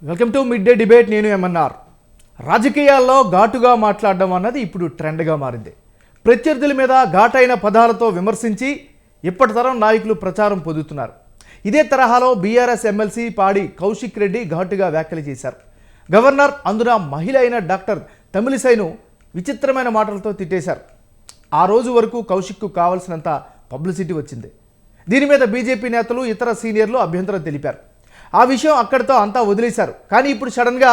Welcome to mid day debate. నేను MNR. రాజకీయాల్లో ఘాటుగా మాట్లాడడం అన్నది ఇప్పుడు ట్రెండ్గా మారింది. ప్రత్యర్థుల మీద ఘాటైన పదాలతో విమర్శించి ఇప్పటి తరం నాయకులు ప్రచారం పొందుతున్నారు. ఇదే తరహాలో బీఆర్ఎస్ ఎమ్మెల్సీ పాడి కౌశిక్ రెడ్డి ఘాటుగా వ్యాఖ్యలు చేశారు. గవర్నర్ అందున మహిళ అయిన డాక్టర్ తమిళిసైను విచిత్రమైన మాటలతో తిట్టేశారు. ఆ రోజు వరకు కౌశిక్కు కావాల్సినంత పబ్లిసిటీ వచ్చింది. దీని మీద బీజేపీ నేతలు ఇతర సీనియర్లు అభ్యంతరం తెలిపారు. ఆ విషయం అక్కడితో అంతా వదిలేశారు. కానీ ఇప్పుడు సడన్గా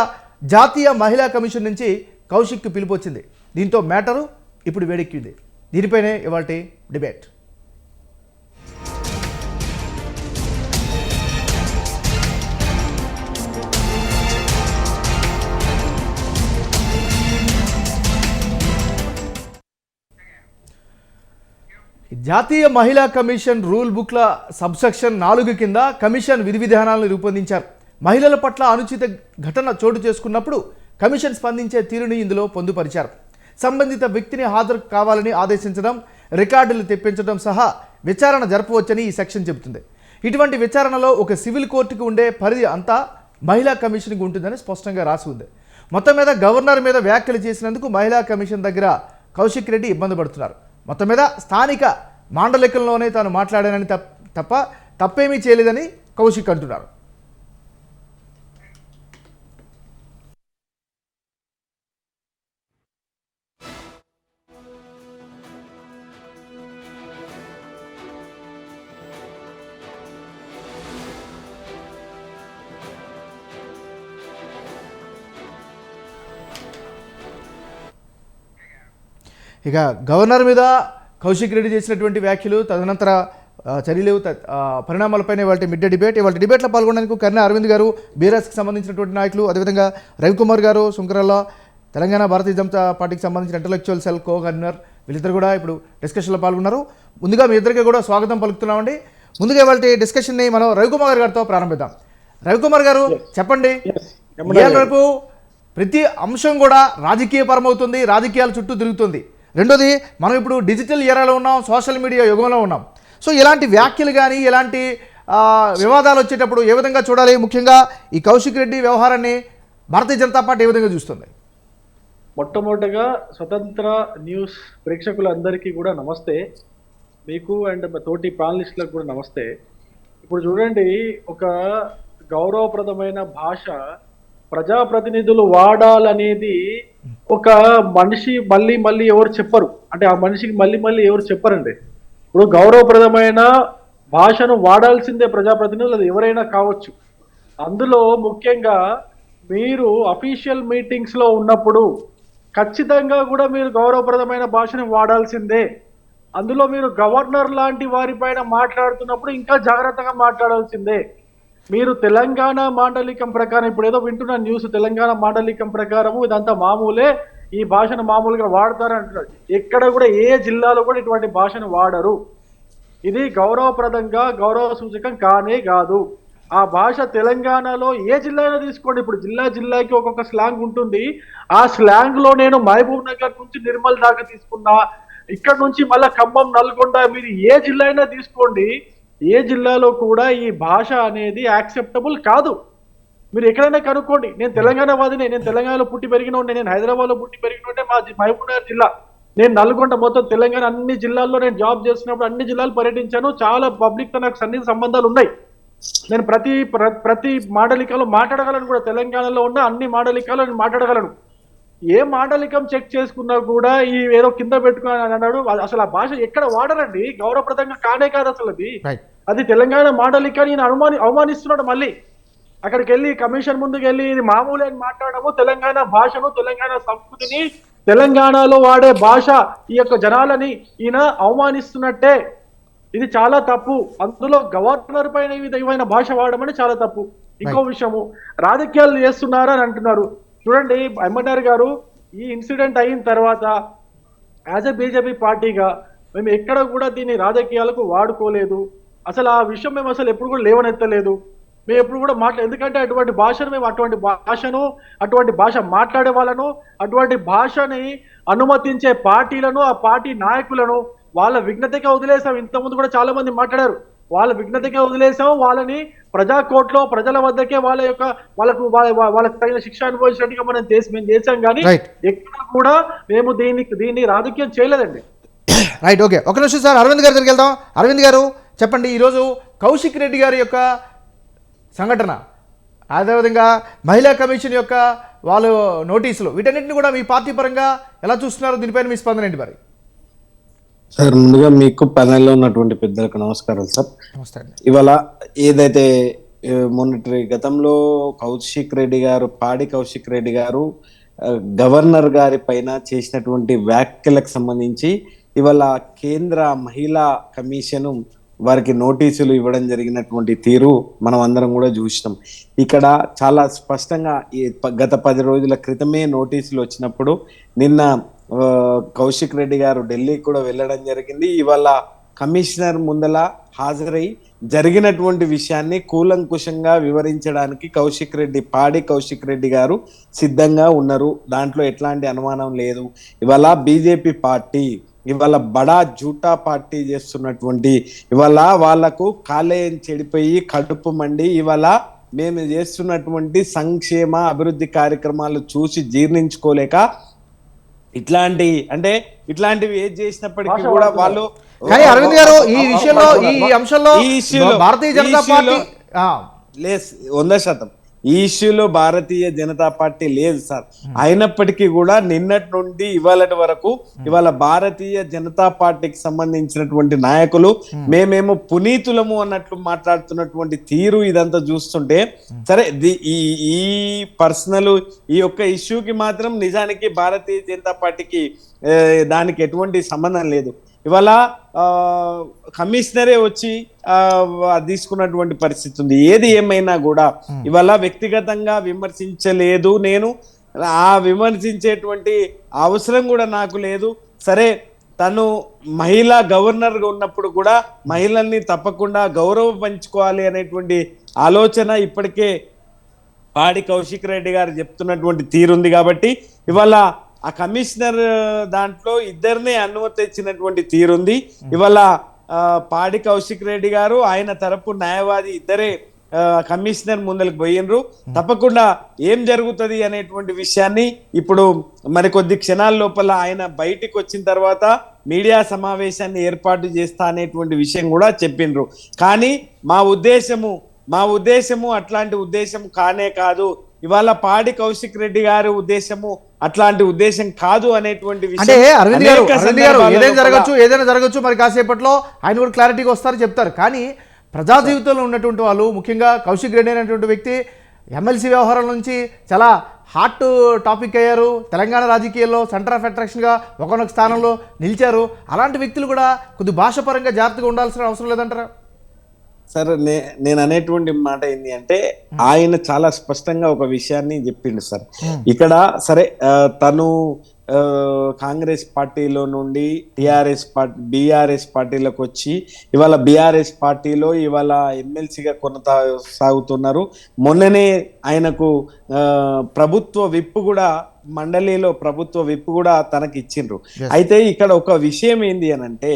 జాతీయ మహిళా కమిషన్ నుంచి కౌశిక్కి పిలుపు వచ్చింది. దీంతో మ్యాటరు ఇప్పుడు వేడెక్కింది. దీనిపైనే ఇవాల్టి డిబేట్. జాతీయ మహిళా కమిషన్ రూల్ బుక్ల సబ్సెక్షన్ 4 కింద కమిషన్ విధి విధానాలను రూపొందించారు. మహిళల పట్ల అనుచిత ఘటన చోటు చేసుకున్నప్పుడు కమిషన్ స్పందించే తీరుని ఇందులో పొందుపరిచారు. సంబంధిత వ్యక్తిని హాజరు కావాలని ఆదేశించడం, రికార్డులు తెప్పించడం సహా విచారణ జరపవచ్చని ఈ సెక్షన్ చెబుతుంది. ఇటువంటి విచారణలో ఒక సివిల్ కోర్టుకు ఉండే పరిధి అంతా మహిళా కమిషన్కి ఉంటుందని స్పష్టంగా రాసి ఉంది. మొత్తం మీద గవర్నర్ మీద వ్యాఖ్యలు చేసినందుకు మహిళా కమిషన్ దగ్గర కౌశిక్ రెడ్డి ఇబ్బంది పడుతున్నారు. మొత్తం మీద స్థానిక మాండలికంలోనే తాను మాట్లాడానని తప్ప తప్పేమీ చేయలేదని కౌశిక్ అంటున్నారు. ఇక గవర్నర్ మీద కౌశిక్ రెడ్డి చేసినటువంటి వ్యాఖ్యలు, తదనంతర చర్యలు, పరిణామాలపైన ఇవాళ మిడ్ డే డిబేట్. ఇవాళ డిబేట్లో పాల్గొనడానికి కర్ణ అరవింద్ గారు, బీఆర్ఎస్కి సంబంధించినటువంటి నాయకులు, అదేవిధంగా రవికుమార్ గారు సుంకరల్లా, తెలంగాణ భారతీయ జనతా పార్టీకి సంబంధించిన ఇంటలెక్చువల్ సెల్ కో కన్వీనర్, వీళ్ళిద్దరు కూడా ఇప్పుడు డిస్కషన్లో పాల్గొన్నారు. ముందుగా మీ ఇద్దరికి కూడా స్వాగతం పలుకుతున్నామండి. ముందుగా ఇవాళ డిస్కషన్ని మనం రవికుమార్ గారితో ప్రారంభిద్దాం. రవికుమార్ గారు చెప్పండి, ఇవాళ రేపు ప్రతి అంశం కూడా రాజకీయ పరమవుతుంది, రాజకీయాల చుట్టూ తిరుగుతుంది. రెండోది, మనం ఇప్పుడు డిజిటల్ ఎరాలో ఉన్నాం, సోషల్ మీడియా యుగంలో ఉన్నాం. సో ఇలాంటి వ్యాఖ్యలు కానీ ఇలాంటి వివాదాలు వచ్చేటప్పుడు ఏ విధంగా చూడాలి? ముఖ్యంగా ఈ కౌశిక్ రెడ్డి వ్యవహారాన్ని భారతీయ జనతా పార్టీ ఏ విధంగా చూస్తుంది? మొట్టమొదటిగా స్వతంత్ర న్యూస్ ప్రేక్షకులందరికీ కూడా నమస్తే. మీకు అండ్ తోటి ప్యానలిస్టులకు కూడా నమస్తే. ఇప్పుడు చూడండి, ఒక గౌరవప్రదమైన భాష ప్రజాప్రతినిధులు వాడాలనేది ఒక మనిషి మళ్ళీ మళ్ళీ ఎవరు చెప్పరు. అంటే ఆ మనిషికి మళ్ళీ మళ్ళీ ఎవరు చెప్పరండి. ఇప్పుడు గౌరవప్రదమైన భాషను వాడాల్సిందే ప్రజాప్రతినిధులు, అది ఎవరైనా కావచ్చు. అందులో ముఖ్యంగా మీరు అఫీషియల్ మీటింగ్స్లో ఉన్నప్పుడు ఖచ్చితంగా కూడా మీరు గౌరవప్రదమైన భాషను వాడాల్సిందే. అందులో మీరు గవర్నర్ లాంటి వారిపైన మాట్లాడుతున్నప్పుడు ఇంకా జాగ్రత్తగా మాట్లాడాల్సిందే. మీరు తెలంగాణ మాండలికం ప్రకారం, ఇప్పుడు ఏదో వింటున్న న్యూస్, తెలంగాణ మాండలికం ప్రకారము ఇదంతా మామూలే, ఈ భాషను మామూలుగా వాడతారు అంటున్నారు. ఎక్కడ కూడా ఏ జిల్లాలో కూడా ఇటువంటి భాషను వాడరు. ఇది గౌరవప్రదంగా గౌరవ సూచకం కానే కాదు. ఆ భాష తెలంగాణలో ఏ జిల్లా అయినా తీసుకోండి, ఇప్పుడు జిల్లాకి ఒక్కొక్క స్లాంగ్ ఉంటుంది. ఆ స్లాంగ్ లో నేను మహబూబ్ నగర్ నుంచి నిర్మల్ దాకా తీసుకున్నా, ఇక్కడ నుంచి మళ్ళీ ఖమ్మం, నల్గొండ, మీరు ఏ జిల్లా అయినా తీసుకోండి, ఏ జిల్లాలో కూడా ఈ భాష అనేది యాక్సెప్టబుల్ కాదు. మీరు ఎక్కడైనా కనుక్కోండి. నేను తెలంగాణ వాదినే, నేను తెలంగాణలో పుట్టి పెరిగిన ఉండే, నేను హైదరాబాద్లో పుట్టి పెరిగిన ఉండే, మా మహబూబ్ నగర్ జిల్లా, నేను నల్గొండ, మొత్తం తెలంగాణ అన్ని జిల్లాల్లో నేను జాబ్ చేస్తున్నప్పుడు అన్ని జిల్లాలు పర్యటించాను. చాలా పబ్లిక్తో నాకు సన్నిహిత సంబంధాలు ఉన్నాయి. నేను ప్రతి మాండలికాలో మాట్లాడగలను కూడా. తెలంగాణలో ఉన్న అన్ని మాండలికాలు నేను మాట్లాడగలను. ఏ మాండలికం చెక్ చేసుకున్నా కూడా ఈ ఏదో కింద పెట్టుకుని అన్నాడు. అసలు ఆ భాష ఎక్కడ వాడరండి, గౌరవప్రదంగా కానే కాదు అసలు. అది తెలంగాణ మాండలికాన్ని ఈయన అవమానిస్తున్నాడు. మళ్ళీ అక్కడికి వెళ్ళి కమిషన్ ముందుకు వెళ్ళి ఇది మామూలు అని మాట్లాడము, తెలంగాణ భాషను, తెలంగాణ సంస్కృతిని, తెలంగాణలో వాడే భాష, ఈ యొక్క జనాలని ఈయన అవమానిస్తున్నట్టే. ఇది చాలా తప్పు. అందులో గవర్నర్ పైన ఈ విధమైన భాష వాడమని చాలా తప్పు. ఇంకో విషయము, రాజకీయాలు చేస్తున్నారా అని అంటున్నారు. చూడండి ఎంఎన్ఆర్ గారు, ఈ ఇన్సిడెంట్ అయిన తర్వాత యాజ్ ఎ బీజేపీ పార్టీగా మేము ఎక్కడ కూడా దీన్ని రాజకీయాలకు వాడుకోలేదు. అసలు ఆ విషయం మేము అసలు ఎప్పుడు కూడా లేవనెత్తలేదు. మేము ఎప్పుడు కూడా ఎందుకంటే అటువంటి భాషను మేము అటువంటి భాష మాట్లాడే వాళ్ళను, అటువంటి భాషని అనుమతించే పార్టీలను, ఆ పార్టీ నాయకులను వాళ్ళ విఘ్నతగా వదిలేసాం. ఇంతకుముందు కూడా చాలా మంది మాట్లాడారు. వాళ్ళ విఘ్నతకే వదిలేసాం. వాళ్ళని ప్రజా కోర్టులో ప్రజల వద్దకే వాళ్ళకు తగిన శిక్ష అనుభవించినట్టుగా మేము చేసాం కానీ రైట్ ఎక్కడ కూడా మేము దీన్ని రాజకీయం చేయలేదండి. రైట్ ఓకే, ఒక నిమిషం సార్, అరవింద్ గారి దగ్గరికి వెళ్దాం. అరవింద్ గారు చెప్పండి, ఈరోజు కౌశిక్ రెడ్డి గారి యొక్క సంఘటన, అదేవిధంగా మహిళా కమిషన్ యొక్క వాళ్ళు నోటీసులు, వీటన్నిటిని కూడా మీ పార్టీ పరంగా ఎలా చూస్తున్నారు? దీనిపైన మీ స్పందన ఏంటి మరి? సార్, ముందుగా మీకు ప్యానెల్లో ఉన్నటువంటి పెద్దలకు నమస్కారం సార్. నమస్తే అండి. ఇవాళ ఏదైతే మొన్నటి గతంలో కౌశిక్ రెడ్డి గారు, పాడి కౌశిక్ రెడ్డి గారు గవర్నర్ గారి పైన చేసినటువంటి వ్యాఖ్యలకు సంబంధించి ఇవాళ కేంద్ర మహిళా కమిషన్ వారికి నోటీసులు ఇవ్వడం జరిగినటువంటి తీరు మనం అందరం కూడా చూసినాం. ఇక్కడ చాలా స్పష్టంగా గత 10 రోజుల క్రితమే నోటీసులు వచ్చినప్పుడు నిన్న కౌశిక్ రెడ్డి గారు ఢిల్లీకి కూడా వెళ్ళడం జరిగింది. ఇవాళ కమిషనర్ ముందల హాజరై జరిగినటువంటి విషయాన్ని కూలంకుషంగా వివరించడానికి పాడి కౌశిక్ రెడ్డి గారు సిద్ధంగా ఉన్నారు. దాంట్లో ఎట్లాంటి అనుమానం లేదు. ఇవాళ బీజేపీ పార్టీ ఇవాళ బడా జూటా పార్టీ చేస్తున్నటువంటి, ఇవాళ వాళ్లకు కాలేయం చెడిపోయి కడుపు మండి ఇవాళ మేము చేస్తున్నటువంటి సంక్షేమ అభివృద్ధి కార్యక్రమాలు చూసి జీర్ణించుకోలేక ఇట్లాంటివి ఏది చేసినప్పటికీ కూడా వాళ్ళు. కానీ అరవింద్ గారు ఈ విషయంలో, ఈ అంశంలో భారతీయ జనతా పార్టీ లేదు, 100% ఈ ఇష్యూలో భారతీయ జనతా పార్టీ లేదు సార్. అయినప్పటికీ కూడా నిన్నటి నుండి ఇవాళటి వరకు ఇవాళ భారతీయ జనతా పార్టీకి సంబంధించినటువంటి నాయకులు మేమేమో పునీతులము అన్నట్లు మాట్లాడుతున్నటువంటి తీరు ఇదంతా చూస్తుంటే, సరే ఈ పర్సనల్ ఈ యొక్క ఇష్యూకి మాత్రం నిజానికి భారతీయ జనతా పార్టీకి దానికి ఎటువంటి సంబంధం లేదు. ఇవాళ కమిషనరే వచ్చి తీసుకున్నటువంటి పరిస్థితి ఉంది. ఏది ఏమైనా కూడా ఇవాళ వ్యక్తిగతంగా విమర్శించలేదు నేను, ఆ విమర్శించేటువంటి అవసరం కూడా నాకు లేదు. సరే, తను మహిళా గవర్నర్గా ఉన్నప్పుడు కూడా మహిళల్ని తప్పకుండా గౌరవం పంచుకోవాలి అనేటువంటి ఆలోచన ఇప్పటికే పాడి కౌశిక్ రెడ్డి గారు చెప్తున్నటువంటి తీరుంది. కాబట్టి ఇవాళ ఆ కమిషనర్ దాంట్లో ఇద్దరినే అనుమతి ఇచ్చినటువంటి తీరుంది. ఇవాళ పాడి కౌశిక్ రెడ్డి గారు, ఆయన తరపు న్యాయవాది ఇద్దరే కమిషనర్ ముందరికి పోయినరు. తప్పకుండా ఏం జరుగుతుంది అనేటువంటి విషయాన్ని ఇప్పుడు మరికొద్ది క్షణాల లోపల ఆయన బయటికి వచ్చిన తర్వాత మీడియా సమావేశాన్ని ఏర్పాటు చేస్తా అనేటువంటి విషయం కూడా చెప్పిండ్రు. కానీ మా ఉద్దేశము అట్లాంటి ఉద్దేశం కానే కాదు. ఇవాళ పాడి కౌశిక్ రెడ్డి గారి ఉద్దేశము అట్లాంటి ఉద్దేశం కాదు అనేటువంటి విషయం. అంటే అరవింద్ గారు ఏదైనా జరగచ్చు, మరి కాసేపట్లో ఆయన కూడా క్లారిటీగా వస్తారు, చెప్తారు. కానీ ప్రజా జీవితంలో ఉన్నటువంటి వాళ్ళు, ముఖ్యంగా కౌశిక్ రెడ్డి అనేటువంటి వ్యక్తి ఎమ్మెల్సీ వ్యవహారం నుంచి చాలా హాట్ టాపిక్ అయ్యారు. తెలంగాణ రాజకీయాల్లో సెంటర్ ఆఫ్ అట్రాక్షన్గా ఒకనొక స్థానంలో నిలిచారు. అలాంటి వ్యక్తులు కూడా కొద్ది భాషపరంగా జాగ్రత్తగా ఉండాల్సిన అవసరం లేదంటారా? సార్, నేను అనేటువంటి మాట ఏంటి అంటే, ఆయన చాలా స్పష్టంగా ఒక విషయాన్ని చెప్పిండు సార్. ఇక్కడ సరే, తను కాంగ్రెస్ పార్టీలో నుండి బీఆర్ఎస్ పార్టీలోకి వచ్చి ఇవాళ బీఆర్ఎస్ పార్టీలో ఇవాళ ఎమ్మెల్సీగా కొనసాగుతున్నారు. మొన్ననే ఆయనకు ప్రభుత్వ విప్ కూడా, మండలిలో ప్రభుత్వ విప్ కూడా తనకి ఇచ్చిండ్రు. అయితే ఇక్కడ ఒక విషయం ఏంది అని అంటే,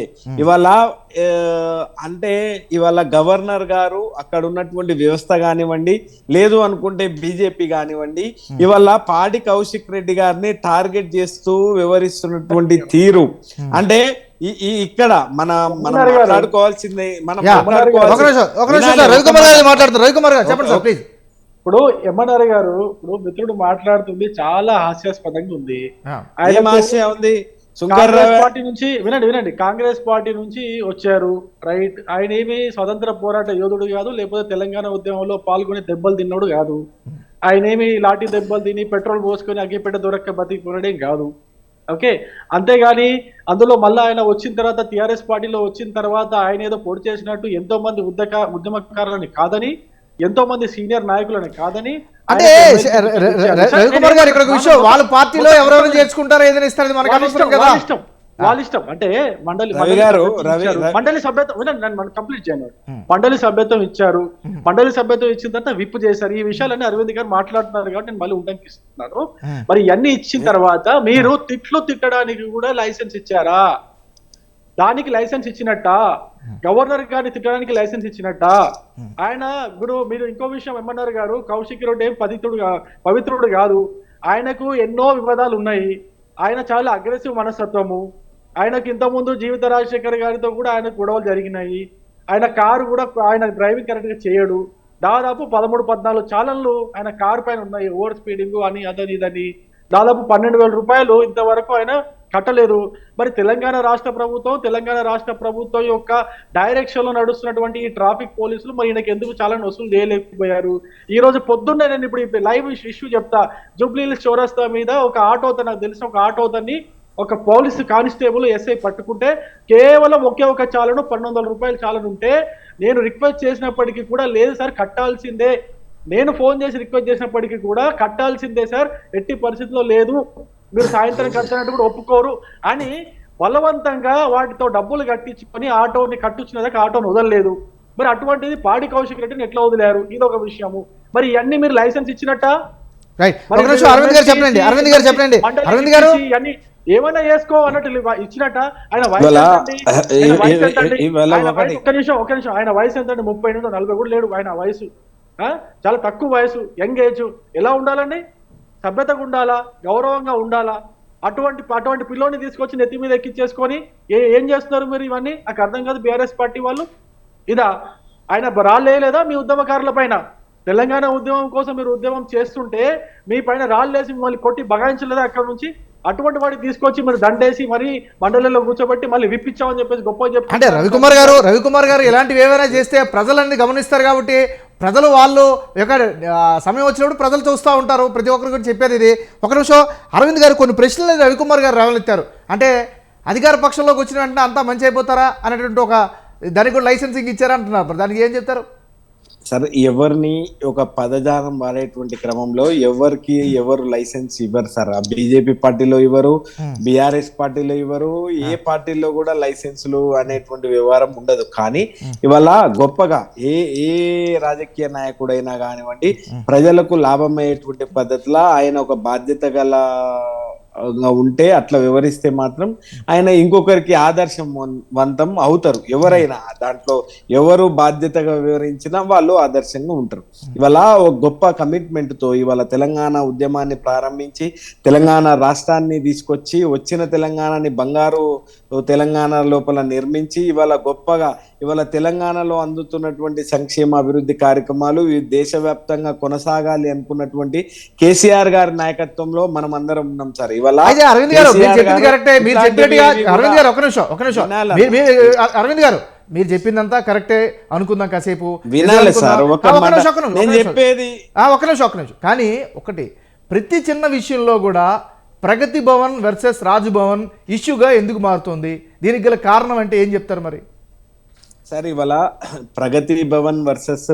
ఇవాళ గవర్నర్ గారు అక్కడ ఉన్నటువంటి వ్యవస్థ కానివ్వండి, లేదు అనుకుంటే బీజేపీ కానివ్వండి, ఇవాళ పాడి కౌశిక్ రెడ్డి గారిని టార్గెట్ చేస్తూ వ్యవహరిస్తున్నటువంటి తీరు అంటే ఇక్కడ మనం మాట్లాడుకోవాల్సింది ఇప్పుడు ఎంఎన్ఆర్ గారు, ఇప్పుడు మిత్రుడు మాట్లాడుతుంది చాలా హాస్యాస్పదంగా ఉంది. పార్టీ నుంచి వినండి, కాంగ్రెస్ పార్టీ నుంచి వచ్చారు, రైట్. ఆయన ఏమి స్వతంత్ర పోరాట యోధుడు కాదు, లేకపోతే తెలంగాణ ఉద్యమంలో పాల్గొని దెబ్బలు తిన్నాడు కాదు. ఆయన ఏమి లాఠీ దెబ్బలు తిని పెట్రోల్ పోసుకొని అగ్గిపెట్ట దొరక్క బతికి కొనడం కాదు. ఓకే, అంతేగాని అందులో మళ్ళీ ఆయన వచ్చిన తర్వాత టిఆర్ఎస్ పార్టీలో వచ్చిన తర్వాత ఆయన ఏదో పొడి చేసినట్టు ఎంతో మంది ఉద్యమకారులని కాదని, ఎంతో మంది సీనియర్ నాయకులని కాదని. అంటే రవికుమార్ గారు, ఇక్కడ విషయం, వాళ్ళ పార్టీలో ఎవరెవరు చేర్చుకుంటారో ఏదైనా ఇస్తారు, మనకు అనవసరం కదా. వాళ్ళ ఇష్టం. అంటే మండలి సభ్యత్వం కంప్లీట్ చేయండి. మండలి సభ్యత్వం ఇచ్చారు. మండలి సభ్యత్వం ఇచ్చిన తర్వాత విప్ చేశారు. ఈ విషయాలన్నీ అరవింద్ గారు మాట్లాడుతున్నారు కాబట్టి నేను మళ్ళీ ఉండడానికి ఇస్తున్నాను. మరి ఇవన్నీ ఇచ్చిన తర్వాత మీరు తిట్టడానికి కూడా లైసెన్స్ ఇచ్చారా? దానికి లైసెన్స్ ఇచ్చినట్ట? గవర్నర్ గారిని తిట్టడానికి లైసెన్స్ ఇచ్చినట్ట? ఆయన ఇప్పుడు మీరు ఇంకో విషయం ఏమన్నారు గారు, కౌశిక్ రెడ్డి ఏం పవిత్రుడు కాదు. ఆయనకు ఎన్నో వివాదాలు ఉన్నాయి. ఆయన చాలా అగ్రెసివ్ మనస్తత్వము. ఆయనకు ఇంతకుముందు జీవిత రాజశేఖర్ గారితో కూడా ఆయన గొడవలు జరిగినాయి. ఆయన కారు కూడా ఆయన డ్రైవింగ్ కరెక్ట్ గా చేయడు. దాదాపు 13-14 ఛానళ్ళు ఆయన కారు పైన ఉన్నాయి, ఓవర్ స్పీడింగ్ అని అదని ఇదని. దాదాపు 12,000 రూపాయలు ఇంతవరకు ఆయన కట్టలేదు. మరి తెలంగాణ రాష్ట్ర ప్రభుత్వం యొక్క డైరెక్షన్ లో నడుస్తున్నటువంటి ఈ ట్రాఫిక్ పోలీసులు మరి ఈయనకి ఎందుకు చాలా వసూలు చేయలేకపోయారు? ఈ రోజు పొద్దున్నే నేను ఇప్పుడు లైవ్ ఇష్యూ చెప్తా. జూబ్లీహిల్స్ చౌరస్తా మీద ఒక ఆటోతో, నాకు తెలిసిన ఒక ఆటోతని ఒక పోలీసు కానిస్టేబుల్ ఎస్ఐ పట్టుకుంటే కేవలం ఒకే ఒక చాలను 1200 రూపాయలు చాలను ఉంటే నేను రిక్వెస్ట్ చేసినప్పటికీ కూడా లేదు సార్ కట్టాల్సిందే, నేను ఫోన్ చేసి రిక్వెస్ట్ చేసినప్పటికీ కూడా కట్టాల్సిందే సార్, ఎట్టి పరిస్థితుల్లో లేదు, మీరు సాయంత్రం కట్టినట్టు కూడా ఒప్పుకోరు అని బలవంతంగా వాటితో డబ్బులు కట్టించుకొని ఆటోని కట్టించినదాకా ఆటోని వదలలేదు. మరి అటువంటిది పాడి కౌశిక్ రెడ్డిని ఎట్లా వదిలేరు? ఇది ఒక విషయము. మరి ఇవన్నీ మీరు లైసెన్స్ ఇచ్చినట్ట? రైట్, ఒక నిమిషం అరవింద్ గారు చెప్పండి. అరవింద్ గారు ఏమైనా చేసుకో అన్నట్టు ఇచ్చినట్ట? ఆయన వయసు ఒక్క నిమిషం ఆయన వయసు ఎంతండి? 38-40 కూడా లేడు ఆయన వయసు. చాలా తక్కువ వయసు, యంగ్ ఏజ్. ఎలా ఉండాలండి? సభ్యతగా ఉండాలా, గౌరవంగా ఉండాలా? అటువంటి పిల్లోని తీసుకొచ్చి నెత్తి మీద ఎక్కించేసుకొని ఏం చేస్తున్నారు మీరు? ఇవన్నీ నాకు అర్థం కాదు. బీఆర్ఎస్ పార్టీ వాళ్ళు ఇదా? ఆయన రాళ్ళేయలేదా మీ ఉద్యమకారుల పైన? తెలంగాణ ఉద్యమం కోసం మీరు ఉద్యమం చేస్తుంటే మీ పైన రాళ్ళేసి మిమ్మల్ని కొట్టి బగాయించలేదా అక్కడ నుంచి? అటువంటి వాడికి తీసుకొచ్చి మీరు దండేసి మరి మండలిలో కూర్చోబెట్టి మళ్ళీ విప్పించామని చెప్పేసి గొప్ప చెప్పి అంటే రవికుమార్ గారు ఇలాంటివి ఏమైనా చేస్తే ప్రజలన్నీ గమనిస్తారు కాబట్టి ప్రజలు వాళ్ళు సమయం వచ్చినప్పుడు ప్రజలు చూస్తూ ఉంటారు. ప్రతి ఒక్కరి గురించి చెప్పేది ఇది. ఒక నిమిషం అరవింద్ గారు, కొన్ని ప్రశ్నలు రవికుమార్ గారు రావలెత్తారు. అంటే అధికార పక్షంలోకి వచ్చిన వెంటనే అంతా మంచి అయిపోతారా అనేటువంటి ఒక దానికి కూడా లైసెన్సింగ్ ఇచ్చారంటున్నారు. దానికి ఏం చెప్తారు? సరే, ఎవరిని ఒక పదజాలం వాడేటువంటి క్రమంలో ఎవరు లైసెన్స్ ఇవ్వరు సార్. బీజేపీ పార్టీలో ఇవ్వరు, బీఆర్ఎస్ పార్టీలో ఇవ్వరు, ఏ పార్టీలో కూడా లైసెన్సులు అనేటువంటి వ్యవహారం ఉండదు. కానీ ఇవాళ గొప్పగా ఏ రాజకీయ నాయకుడైనా కానివ్వండి, ప్రజలకు లాభమయ్యేటువంటి పద్ధతిలో ఆయన ఒక బాధ్యత గల ఉంటే అట్లా వివరిస్తే మాత్రం ఆయన ఇంకొకరికి ఆదర్శవంతం అవుతారు. ఎవరైనా దాంట్లో ఎవరు బాధ్యతగా వివరించినా వాళ్ళు ఆదర్శంగా ఉంటారు. ఇవాళ ఒక గొప్ప కమిట్మెంట్ తో ఇవాళ తెలంగాణ ఉద్యమాన్ని ప్రారంభించి తెలంగాణ రాష్ట్రాన్ని తీసుకొచ్చి వచ్చిన తెలంగాణని బంగారు తెలంగాణ లోపల నిర్మించి ఇవాళ తెలంగాణలో అందుతున్నటువంటి సంక్షేమ అభివృద్ధి కార్యక్రమాలు దేశవ్యాప్తంగా కొనసాగాలి అనుకున్నటువంటి కేసీఆర్ గారి నాయకత్వంలో మనం అందరం ఉన్నాం సార్. అరవింద్ గారు మీరు చెప్పిందంతా కరెక్టే అనుకుందాం కాసేపు. వినాలి సార్, నేను చెప్పేది ఒక నిమిషం. కానీ ఒకటి, ప్రతి చిన్న విషయంలో కూడా ప్రగతి భవన్ వర్సెస్ రాజ్ భవన్ ఇష్యూగా ఎందుకు మారుతుంది? దీనికి గల కారణం అంటే ఏం చెప్తారు మరి? సార్, ఇవాళ ప్రగతి భవన్ వర్సెస్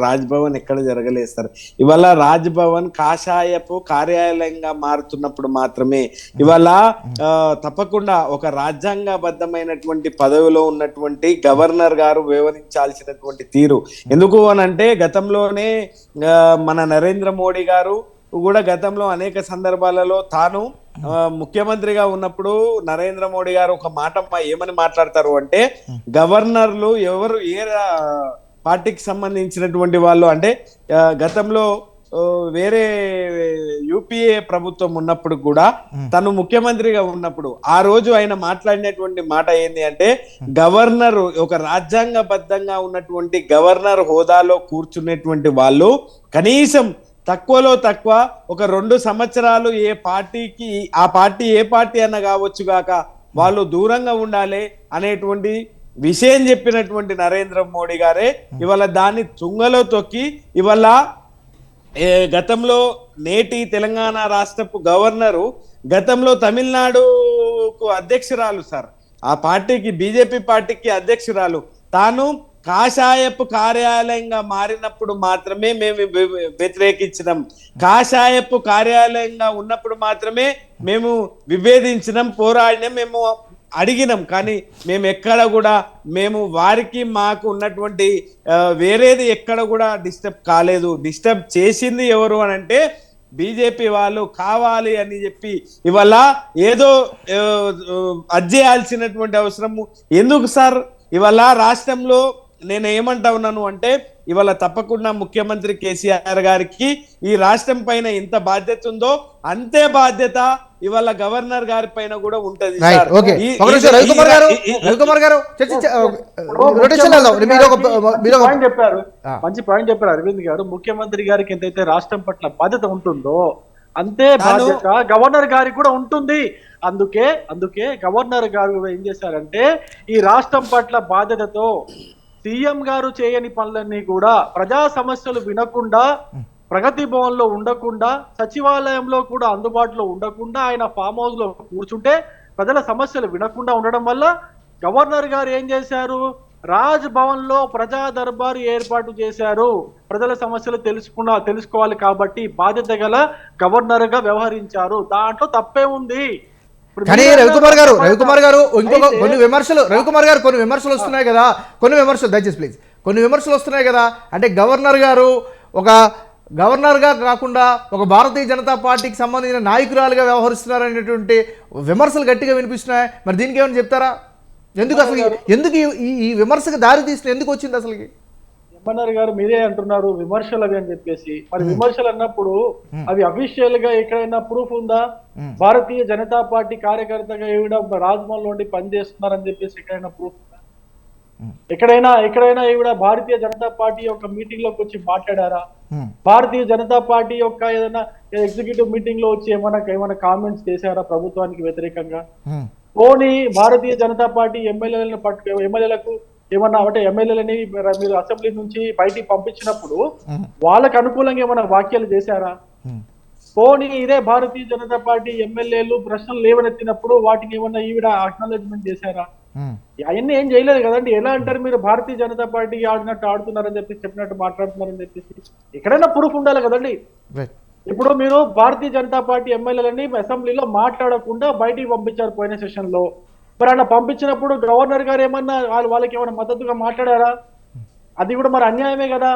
రాజ్ భవన్ ఎక్కడ జరగలేదు సార్. ఇవాళ రాజ్ భవన్ కాషాయపు కార్యాలయంగా మారుతున్నప్పుడు మాత్రమే ఇవాళ తప్పకుండా ఒక రాజ్యాంగబద్ధమైనటువంటి పదవిలో ఉన్నటువంటి గవర్నర్ గారు వివరించాల్సినటువంటి తీరు. ఎందుకు అనంటే గతంలోనే మన నరేంద్ర మోడీ గారు కూడా గతంలో అనేక సందర్భాలలో తాను ముఖ్యమంత్రిగా ఉన్నప్పుడు నరేంద్ర మోడీ గారు ఒక మాట ఏమని మాట్లాడతారు అంటే, గవర్నర్లు ఎవరు ఏ పార్టీకి సంబంధించినటువంటి వాళ్ళు అంటే గతంలో వేరే యూపీఏ ప్రభుత్వం ఉన్నప్పుడు కూడా తను ముఖ్యమంత్రిగా ఉన్నప్పుడు ఆ రోజు ఆయన మాట్లాడినటువంటి మాట ఏంటి అంటే, గవర్నర్ ఒక రాజ్యాంగబద్ధంగా ఉన్నటువంటి గవర్నర్ హోదాలో కూర్చునేటువంటి వాళ్ళు కనీసం తక్కువలో తక్కువ ఒక 2 సంవత్సరాలు ఆ పార్టీ ఏ పార్టీ అన్న కావచ్చు గాక వాళ్ళు దూరంగా ఉండాలి అనేటువంటి విషయం చెప్పినటువంటి నరేంద్ర మోడీ గారే ఇవాళ దాన్ని తుంగలో తొక్కి ఇవాళ గతంలో నేటి తెలంగాణ రాష్ట్రపు గవర్నరు గతంలో తమిళనాడుకు అధ్యక్షురాలు సార్. ఆ పార్టీకి, బీజేపీ పార్టీకి అధ్యక్షురాలు తాను కాషాయపు కార్యాలయంగా మారినప్పుడు మాత్రమే మేము వ్యతిరేకించినాం. కాషాయపు కార్యాలయంగా ఉన్నప్పుడు మాత్రమే మేము విభేదించినాం, పోరాడినాం, మేము అడిగినాం. కానీ మేము ఎక్కడ కూడా వారికి మాకు ఉన్నటువంటి వేరేది ఎక్కడ కూడా డిస్టర్బ్ కాలేదు. డిస్టర్బ్ చేసింది ఎవరు అని అంటే బీజేపీ వాళ్ళు కావాలి అని చెప్పి ఇవాళ ఏదో అది చేయాల్సినటువంటి అవసరము ఎందుకు సార్? ఇవాళ రాష్ట్రంలో నేను ఏమంటా ఉన్నాను అంటే ఇవాళ తప్పకుండా ముఖ్యమంత్రి కేసీఆర్ గారికి ఈ రాష్ట్రం పైన ఎంత బాధ్యత ఉందో అంతే బాధ్యత ఇవాళ గవర్నర్ గారి పైన కూడా ఉంటది సార్. చెప్పారు, మంచి పాయింట్ చెప్పారు అరవింద్ గారు. ముఖ్యమంత్రి గారికి ఎంతైతే రాష్ట్రం పట్ల బాధ్యత ఉంటుందో అంతే బాధ్యత గవర్నర్ గారికి కూడా ఉంటుంది. అందుకే గవర్నర్ గారు ఏం చేశారంటే ఈ రాష్ట్రం పట్ల బాధ్యతతో సీఎం గారు చేయని పనులన్నీ కూడా ప్రజా సమస్యలు వినకుండా, ప్రగతి భవన్ లో ఉండకుండా, సచివాలయంలో కూడా అందుబాటులో ఉండకుండా ఆయన ఫామ్ హౌస్ లో కూర్చుంటే ప్రజల సమస్యలు వినకుండా ఉండడం వల్ల గవర్నర్ గారు ఏం చేశారు? రాజ్ భవన్ లో ప్రజా దర్బారు ఏర్పాటు చేశారు. ప్రజల సమస్యలు తెలుసుకోవాలి కాబట్టి బాధ్యత గల గవర్నర్ గా వ్యవహరించారు. దాంట్లో తప్పే ఉంది. కానీ రవికుమార్ గారు ఇంకొక కొన్ని విమర్శలు వస్తున్నాయి కదా, దయచేసి ప్లీజ్, కొన్ని విమర్శలు వస్తున్నాయి కదా. అంటే గవర్నర్ గారు ఒక గవర్నర్గా కాకుండా ఒక భారతీయ జనతా పార్టీకి సంబంధించిన నాయకురాలుగా వ్యవహరిస్తున్నారనేటువంటి విమర్శలు గట్టిగా వినిపిస్తున్నాయి. మరి దీనికి ఏమైనా చెప్తారా? ఎందుకు ఈ విమర్శకు దారి తీసిన ఎందుకు వచ్చింది అసలుకి? ఎమ్మెల్యే గారు మీరే అంటున్నారు విమర్శలు అవి అని చెప్పేసి. మరి విమర్శలు అన్నప్పుడు అవి అఫీషియల్ గా ఎక్కడైనా ప్రూఫ్ ఉందా? భారతీయ జనతా పార్టీ కార్యకర్తగా ఈవిడ రాజ్భవన్ లో పనిచేస్తున్నారని చెప్పేసి ఎక్కడైనా ప్రూఫ్ ఉందా? ఎక్కడైనా ఈవిడ భారతీయ జనతా పార్టీ యొక్క మీటింగ్ లోకి వచ్చి మాట్లాడారా? భారతీయ జనతా పార్టీ యొక్క ఏదైనా ఎగ్జిక్యూటివ్ మీటింగ్ లో వచ్చి ఏమైనా కామెంట్స్ చేశారా ప్రభుత్వానికి వ్యతిరేకంగా? పోనీ భారతీయ జనతా పార్టీ ఎమ్మెల్యేలకు ఏమన్నా అంటే ఎమ్మెల్యేలని మీరు అసెంబ్లీ నుంచి బయటికి పంపించినప్పుడు వాళ్ళకు అనుకూలంగా ఏమైనా వ్యాఖ్యలు చేశారా? పోనీ ఇదే భారతీయ జనతా పార్టీ ఎమ్మెల్యేలు ప్రశ్నలు లేవనెత్తినప్పుడు వాటిని ఏమన్నా ఈవిడ అక్నాలెడ్జ్మెంట్ చేశారా? అవన్నీ ఏం చేయలేదు కదండి. ఎలా అంటారు మీరు భారతీయ జనతా పార్టీ ఆడినట్టు ఆడుతున్నారని చెప్పినట్టు మాట్లాడుతున్నారని చెప్పేసి? ఎక్కడైనా ప్రూఫ్ ఉండాలి కదండి. ఇప్పుడు మీరు భారతీయ జనతా పార్టీ ఎమ్మెల్యేలని అసెంబ్లీలో మాట్లాడకుండా బయటికి పంపించారు పోయిన సెషన్ లో. మరి అలా పంపించినప్పుడు గవర్నర్ గారు ఏమన్నా వాళ్ళకి ఏమైనా మద్దతుగా మాట్లాడారా? అది కూడా మరి అన్యాయమే కదా,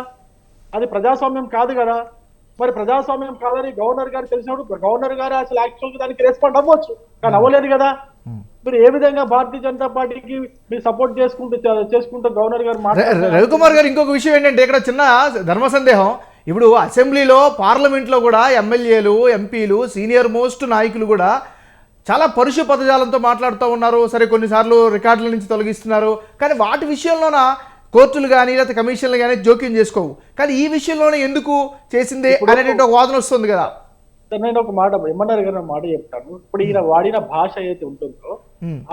అది ప్రజాస్వామ్యం కాదు కదా. మరి ప్రజాస్వామ్యం కాదని గవర్నర్ గారు తెలిసినప్పుడు గవర్నర్ గారు అసలు యాక్చువల్గా దానికి రెస్పాండ్ అవ్వచ్చు, కానీ అవ్వలేదు కదా. మీరు ఏ విధంగా భారతీయ జనతా పార్టీకి మీరు సపోర్ట్ చేసుకుంటూ గవర్నర్ గారు మాట్లాడారు? రవికుమార్ గారు ఇంకొక విషయం ఏంటంటే ఇక్కడ చిన్న ధర్మ సందేహం. ఇప్పుడు అసెంబ్లీలో పార్లమెంట్లో కూడా ఎమ్మెల్యేలు, ఎంపీలు, సీనియర్ మోస్ట్ నాయకులు కూడా చాలా పరుష పదజాలంతో మాట్లాడుతూ ఉన్నారు. సరే కొన్నిసార్లు రికార్డుల నుంచి తొలగిస్తున్నారు, కానీ వాటి విషయంలోన కోర్టులు కానీ లేకపోతే కమిషన్లు కానీ జోక్యం చేసుకోవు. కానీ ఈ విషయంలోనే ఎందుకు చేసింది అనేటువంటి ఒక వాదన వస్తుంది కదా. నేను ఒక మాట ఎమ్మెల్యే గారు మాట చెప్తాను. ఇప్పుడు ఈయన వాడిన భాష ఏదైతే ఉంటుందో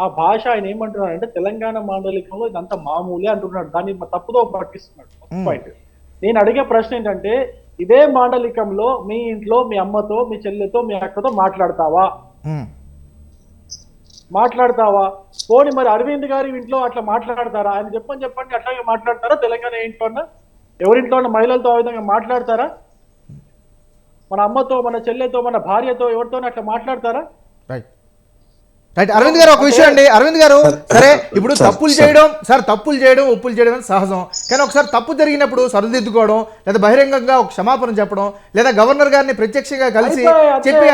ఆ భాష ఆయన ఏమంటున్నాడంటే తెలంగాణ మాండలికంలో ఇదంతా మామూలే అంటున్నాడు. దాన్ని తప్పుదో పట్టిస్తున్నాడు. పాయింట్. నేను అడిగే ప్రశ్న ఏంటంటే ఇదే మాండలికంలో మీ ఇంట్లో మీ అమ్మతో, మీ చెల్లెతో, మీ అక్కతో మాట్లాడతావా? పోనీ మరి అరవింద్ గారి ఇంట్లో అట్లా మాట్లాడతారా? ఆయన చెప్పండి అట్లాగే మాట్లాడతారా? తెలంగాణ ఇంట్లో ఎవరింట్లో ఉన్న మహిళలతో ఆ విధంగా మాట్లాడతారా? మన అమ్మతో, మన చెల్లెతో, మన భార్యతో ఎవరితోనే అట్లా మాట్లాడతారా? రైట్ అరవింద్ గారు, ఒక విషయం అండి. అరవింద్ గారు, సరే ఇప్పుడు తప్పులు చేయడం ఒప్పులు చేయడం సహజం. కానీ ఒకసారి తప్పు జరిగినప్పుడు సరిదిద్దుకోవడం, లేదా బహిరంగంగా ఒక క్షమాపణ చెప్పడం, లేదా గవర్నర్ గారిని ప్రత్యక్షంగా కలిసి చెప్పి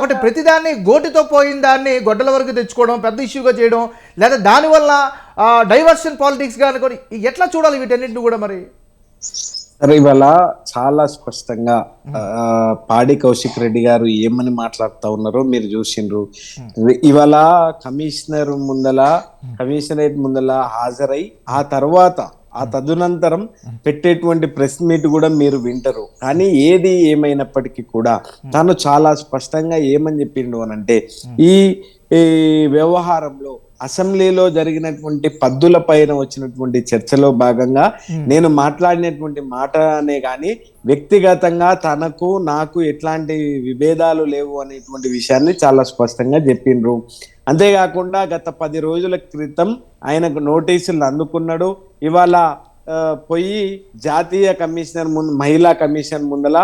ఒకటి ప్రతిదాన్ని గోటితో పోయిన దాన్ని గొడ్డల వరకు తెచ్చుకోవడం, పెద్ద ఇష్యూగా చేయడం, లేదా దానివల్ల డైవర్షన్ పాలిటిక్స్ గా అనుకోని ఎట్లా చూడాలి వీటన్నింటిని కూడా? మరి సరే, ఇవాళ చాలా స్పష్టంగా పాడి కౌశిక్ రెడ్డి గారు ఏమని మాట్లాడుతూ ఉన్నారో మీరు చూసిండ్రు. ఇవాళ కమిషనరేట్ ముందల హాజరై ఆ తదనంతరం పెట్టేటువంటి ప్రెస్ మీట్ కూడా మీరు వింటారు. కానీ ఏది ఏమైనప్పటికీ కూడా తాను చాలా స్పష్టంగా ఏమని చెప్పిండు అనంటే ఈ వ్యవహారంలో అసెంబ్లీలో జరిగినటువంటి పద్దుల పైన వచ్చినటువంటి చర్చలో భాగంగా నేను మాట్లాడినటువంటి మాట అనే కానీ వ్యక్తిగతంగా తనకు నాకు ఎట్లాంటి విభేదాలు లేవు అనేటువంటి విషయాన్ని చాలా స్పష్టంగా చెప్పిండ్రు. అంతేకాకుండా గత 10 రోజుల క్రితం ఆయనకు నోటీసులు అందుకున్నాడు. ఇవాళ పోయి జాతీయ కమిషనర్ మహిళా కమిషన్ ముందల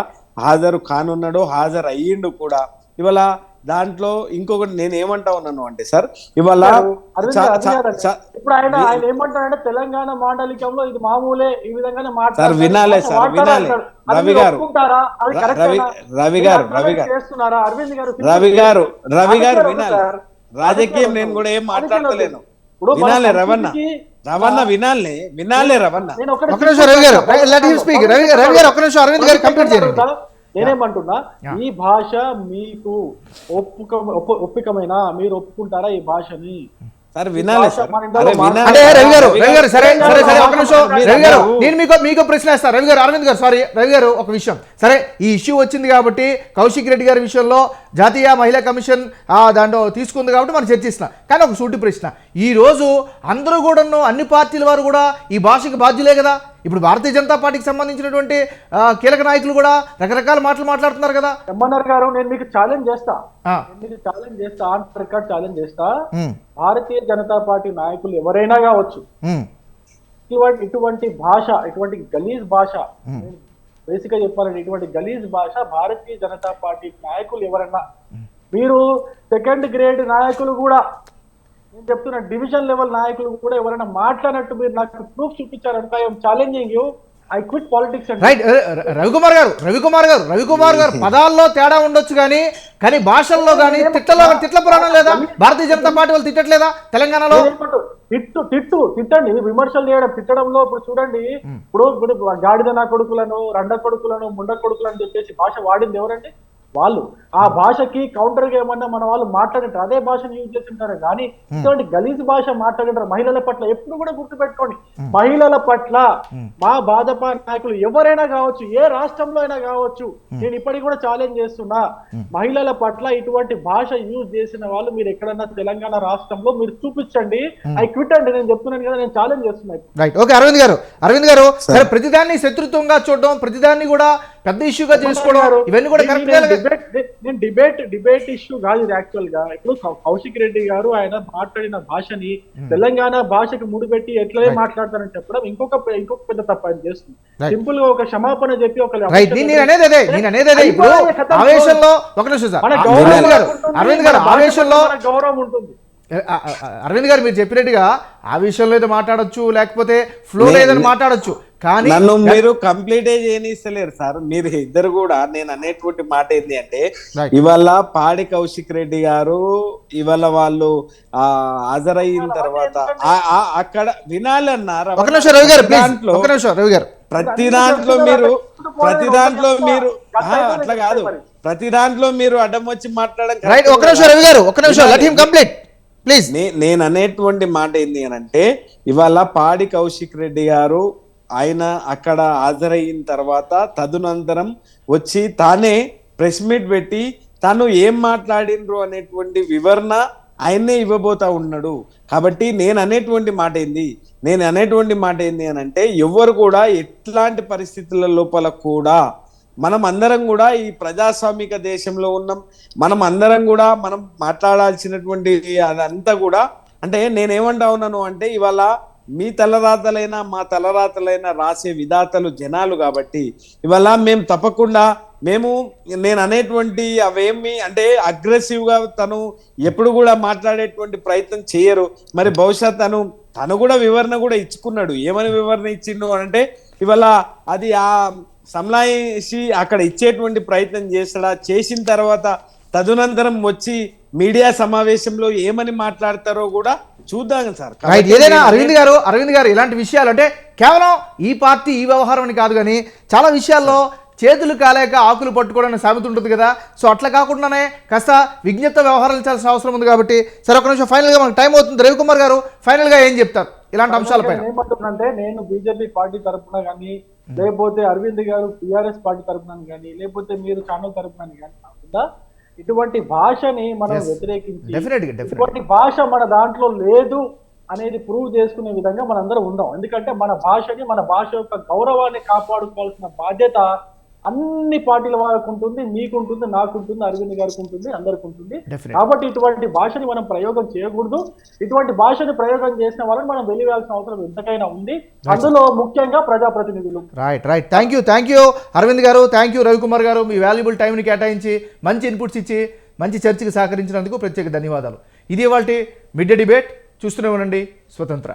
హాజరు కానున్నాడు, హాజరు అయ్యిండు కూడా. ఇవాళ దాంట్లో ఇంకొకటి నేను ఏమంటా ఉన్నాను అంటే సార్, ఇవాళ ఇప్పుడు ఆయన ఏమంటాడంటే తెలంగాణ మాండలికంలో ఇది మామూలే, ఈ విధంగానే వినాలి. అది రవి మీరు గారు, ఒప్పుకుంటారా? అది ర- correct రవి ఏనా? రవి మీరు గారు అప్రమేట్ రవి గారు చేస్తున్నారా అరవింద్ గారు? రవి గారు రాజకీయాలు వినాలి. సార్. రాజకీయం నేను రాజకీయాలు కూడా ఏం రాజకీయాలు మాట్లాడతలేను. ఇప్పుడు మన వినాలే రవణ, సంస్కృతికి వినాలే రవణ. నేను ఒకటి ఒక్క నిమిషం రవి గారు, let him speak. రవి గారు ఒక్క నిమిషం అరవింద్ గారు కంప్లీట్ చేయండి. నేనేమంటున్నా, ఈ భాష మీకు ఒప్పికమైనా మీరు ఒప్పుకుంటారా ఈ భాషని? సార్ వినాలి సార్. మన ఇంట్లో అరే మాట్లాడే- అంటే రవి గారు సరే సరే సరే ఒక్క నిమిషం మీరు- రవి గారు, నేను మీకు ప్రశ్న వేస్తాను. రవి గారు, అరవింద్ గారు, సారీ రవి గారు ఒక విషయం. సరే, ఈ ఇష్యూ వచ్చింది కాబట్టి కౌశిక్ రెడ్డి గారి విషయంలో జాతీయ మహిళా కమిషన్ దాంట్లో తీసుకుంది కాబట్టి మనం చర్చిస్తున్నాం. కానీ ఒక సూటి ప్రశ్న, ఈ రోజు అందరూ కూడాను అన్ని పార్టీల వారు కూడా ఈ భాషకి బాధ్యులే కదా. ఇప్పుడు భారతీయ జనతా పార్టీకి సంబంధించినటువంటి కీలక నాయకులు కూడా రకరకాల మాటలు మాట్లాడుతున్నారు కదా. ఎంఎన్ఆర్ గారు, నేను మీకు ఛాలెంజ్ చేస్తా, ఆ, ఆన్ రికార్డ్ ఛాలెంజ్ చేస్తా. ఉమ్, భారతీయ జనతా పార్టీ నాయకులు ఎవరైనా కావచ్చు, ఉమ్, ఇటువంటి భాష, ఇటువంటి గలీజ్ భాష, బేసిక్ గా చెప్పాలంటే ఇటువంటి గలీజ్ భాష భారతీయ జనతా పార్టీ నాయకులు ఎవరైనా, మీరు సెకండ్ గ్రేడ్ నాయకులు కూడా, నేను చెప్తున్నా డివిజన్ లెవెల్ నాయకులు కూడా ఎవరైనా మాట్లాడినట్టు మీరు నాకు ప్రూఫ్ చూపించారంటే I'm challenging you, I quit politics. Right. Ravikumar garu పదాల్లో తేడా ఉండొచ్చు కానీ భాషల్లో కానీ తిట్ల పురాణం లేదా? భారతీయ జనతా పార్టీ వాళ్ళు తిట్టట్లేదా తెలంగాణలో? తిట్టండి, విమర్శలు చేయడం, తిట్టడంలో ఇప్పుడు చూడండి, ఇప్పుడు గాడిద నా కొడుకులను, రండ కొడుకులను, ముండ కొడుకులను చెప్పేసి భాష వాడింది ఎవరండి? వాళ్ళు. ఆ భాషకి కౌంటర్ గా ఏమన్నా మన వాళ్ళు మాట్లాడింటారు, అదే భాషను యూజ్ చేస్తుంటారు. కానీ ఇటువంటి గలీజ్ భాష మాట్లాడింటారు మహిళల పట్ల. ఎప్పుడు కూడా గుర్తుపెట్టుకోండి, మహిళల పట్ల మా భాజపా నాయకులు ఎవరైనా కావచ్చు, ఏ రాష్ట్రంలో అయినా కావచ్చు, నేను ఇప్పటికి కూడా ఛాలెంజ్ చేస్తున్నా, మహిళల పట్ల ఇటువంటి భాష యూజ్ చేసిన వాళ్ళు మీరు ఎక్కడన్నా తెలంగాణ రాష్ట్రంలో మీరు చూపించండి. ఐ క్విట్ అండి, నేను చెప్తున్నాను కదా, నేను ఛాలెంజ్ చేస్తున్నాను. రైట్. ఓకే అరవింద్ గారు సరే, ప్రతిదాన్ని శత్రుత్వంగా చూడడం, ప్రతిదాన్ని కూడా పెద్ద ఇష్యూగా చేసుకోవడం, ఇవన్నీ కూడా కరెక్ట్. నేను డిబేట్ ఇష్యూ కాదు ఇది యాక్చువల్ గా. ఇప్పుడు కౌశిక్ రెడ్డి గారు ఆయన మాట్లాడిన భాషని తెలంగాణ భాషకు ముడిపెట్టి ఎట్లనే మాట్లాడతారని చెప్పడం ఇంకొక పెద్ద తప్పు ఆయన చేస్తుంది. సింపుల్ గా ఒక క్షమాపణ చెప్పి ఒక నేను అనేది అదే ఇప్పుడు ఆవేశంలో ఒక నిమిషం సార్, అరవింద్ గారు ఆవేశంలో గౌరవం ఉంటుంది. అరవింద్ గారు మీరు చెప్పినట్టుగా ఆ విషయంలో ఏదో మాట్లాడొచ్చు, లేకపోతే ఫ్లో ఏదైనా మాట్లాడొచ్చు, కానీ నన్ను మీరు కంప్లీట్ చేయనిస్తలేరు సార్. మీరు ఇద్దరు కూడా, నేను అనేటువంటి మాట ఏంటి అంటే, ఇవాళ పాడి కౌశిక్ రెడ్డి గారు ఇవాళ వాళ్ళు హాజరయిన తర్వాత అక్కడ వినాలన్నారు. ఒక నిమిషం రవి గారు, ప్రతి దాంట్లో మీరు అట్లా కాదు, ప్రతి దాంట్లో మీరు అడ్డం వచ్చి మాట్లాడడం. రైట్. ఒక నిమిషం రవి గారు, ఒక నిమిషం, లెట్ హిమ్ కంప్లీట్ ప్లీజ్. నేను అనేటువంటి మాట ఏంటి అని అంటే, ఇవాళ పాడి కౌశిక్ రెడ్డి గారు ఆయన అక్కడ హాజరయిన తర్వాత తదనంతరం వచ్చి తానే ప్రెస్ మీట్ పెట్టి తాను ఏం మాట్లాడినరు అనేటువంటి వివరణ ఆయన్నే ఇవ్వబోతా ఉన్నాడు. కాబట్టి నేను అనేటువంటి మాట ఏంది అని అంటే, ఎవరు కూడా ఎట్లాంటి పరిస్థితుల లోపల కూడా మనం అందరం కూడా ఈ ప్రజాస్వామిక దేశంలో ఉన్నాం. మనం అందరం కూడా మనం మాట్లాడాల్సినటువంటి అదంతా కూడా, అంటే నేనేమంటా ఉన్నాను అంటే, ఇవాళ మీ తలరాతలైనా మా తలరాతలైనా రాసే విధాతలు జనాలు. కాబట్టి ఇవాళ మేము తప్పకుండా నేను అనేటువంటి అవేమి అంటే అగ్రెసివ్గా తను ఎప్పుడు కూడా మాట్లాడేటువంటి ప్రయత్నం చేయరు. మరి బహుశా తను కూడా వివరణ కూడా ఇచ్చుకున్నాడు. ఏమని వివరణ ఇచ్చిండు అంటే, ఇవాళ అది సంలాయిషి అక్కడ ఇచ్చేటువంటి ప్రయత్నం చేసిన తర్వాత తదనంతరం వచ్చి మీడియా సమావేశంలో ఏమని మాట్లాడతారో కూడా చూద్దాం సార్. ఏదైనా అరవింద్ గారు ఇలాంటి విషయాలు అంటే కేవలం ఈ పార్టీ ఈ వ్యవహారం అని కాదు, కానీ చాలా విషయాల్లో చేతులు కాలేక ఆకులు పట్టుకోవడానికి సామెత ఉంటుంది కదా. సో అట్లా కాకుండానే కాస్త విజ్ఞత వ్యవహరించాల్సిన అవసరం ఉంది. కాబట్టి సరే, ఒక నిమిషం, ఫైనల్ గా మనకు టైం అవుతుంది. రవికుమార్ గారు ఫైనల్ గా ఏం చెప్తారు ఇలాంటి అంశాలపైన? ఏమంటున్నానంటే, నేను బీజేపీ పార్టీ తరఫున కానీ, లేకపోతే అరవింద్ గారు టిఆర్ఎస్ పార్టీ తరఫున కానీ, లేకపోతే మీరు ఛానల్ తరఫున కానీ కాకుండా, ఇటువంటి భాషని మనం వ్యతిరేకించి, ఇటువంటి భాష మన దాంట్లో లేదు అనేది ప్రూవ్ చేసుకునే విధంగా మనందరం ఉందాం. ఎందుకంటే మన భాష యొక్క గౌరవాన్ని కాపాడుకోవాల్సిన బాధ్యత అన్ని పార్టీల వాళ్ళకు ఉంటుంది, మీకుంటుంది, నాకుంటుంది, అరవింద్ గారికి ఉంటుంది, అందరికి ఉంటుంది. కాబట్టి ఇటువంటి భాషని మనం ప్రయోగం చేయకూడదు. ఇటువంటి భాషని ప్రయోగం చేసిన వాళ్ళని మనం వెలివేయాల్సిన అవసరం ఎంతకైనా ఉంది, అందులో ముఖ్యంగా ప్రజాప్రతినిధులు. రైట్. థ్యాంక్ యూ అరవింద్ గారు, థ్యాంక్ యూ రవికుమార్ గారు. మీ వాల్యుబుల్ టైంని కేటాయించి మంచి ఇన్పుట్స్ ఇచ్చి మంచి చర్చకి సహకరించినందుకు ప్రత్యేక ధన్యవాదాలు. ఇది ఇవాల్టి మిడ్ డే డిబేట్. చూస్తూనే ఉండండి స్వతంత్ర.